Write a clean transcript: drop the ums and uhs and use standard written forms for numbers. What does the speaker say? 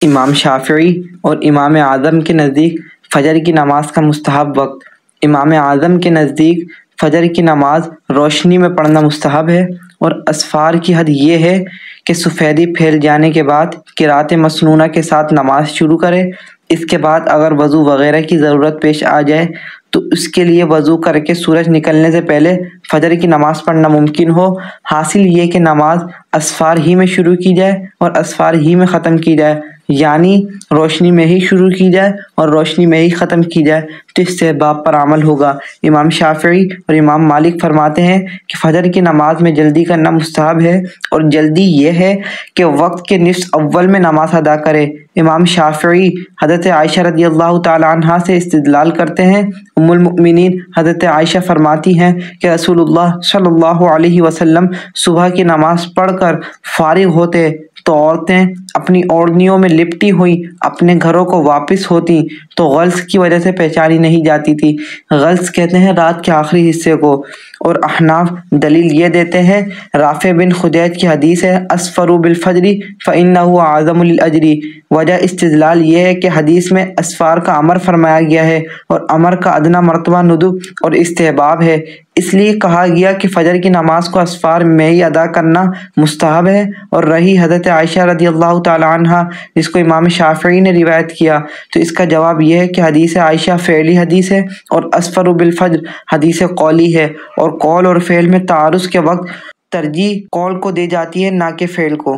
امام شافعی اور امام اعظم کے نزدیک فجر کی نماز کا مستحب وقت۔ امام اعظم کے نزدیک فجر کی نماز روشنی میں پڑھنا مستحب ہے، اور اسفار کی حد یہ ہے کہ سفیدی پھیل جانے کے بعد قرأت مسنونہ کے ساتھ نماز شروع کرے۔ اس کے بعد اگر وضو وغیرہ کی ضرورت پیش آ جائے تو اس کے لیے وضو کر کے سورج نکلنے سے پہلے فجر کی نماز پڑھنا ممکن ہو۔ حاصل یہ کہ نماز اسفار ہی میں شروع کی جائے اور اسفار ہی میں ختم کی جائے، یعنی روشنی میں ہی شروع کی جائے اور روشنی میں ہی ختم کی جائے، تو اس سے باب پر عمل ہوگا۔ امام شافعی اور امام مالک فرماتے ہیں کہ فجر کی نماز میں جلدی کرنا مستحب ہے، اور جلدی یہ ہے کہ وقت کے نصف اول میں نماز ادا کرے۔ امام شافعی حضرت عائشہ رضی اللہ تعالی عنہا سے استدلال کرتے ہیں۔ ام المؤمنین حضرت عائشہ فرماتی ہیں کہ رسول اللہ صلی اللہ علیہ وسلم صبح کی نماز پڑھ کر فارغ ہوتے تو عورتیں اپنی اوڑھنیوں میں لپٹی ہوئی اپنے گھروں کو واپس ہوتی تو غلس کی وجہ سے پہچانی نہیں جاتی تھی۔ غلس کہتے ہیں رات کے آخری حصے کو، اور احناف دلیل یہ دیتے ہیں، رافع بن خدیج کی حدیث ہے اسفروا بالفجر فإنہ اعظم للأجر۔ وجہ استدلال یہ ہے کہ حدیث میں اسفار کا امر فرمایا گیا ہے، اور امر کا ادنیٰ مرتبہ ندب اور استحباب ہے، اس لیے کہا گیا کہ فجر کی نماز کو اسفار میں ہی ادا کرنا مستحب ہے۔ اور رہی حضرت عائشہ رضی اللہ تعالی عنہا جس کو امام شافعی نے روایت کیا، تو اس کا جواب یہ ہے کہ حدیث عائشہ فعلی حدیث ہے، اور اسفروا بالفجر حدیث قولی ہے، اور قول اور فعل میں تعارض کے وقت ترجیح قول کو دی جاتی ہے نہ کہ فعل کو۔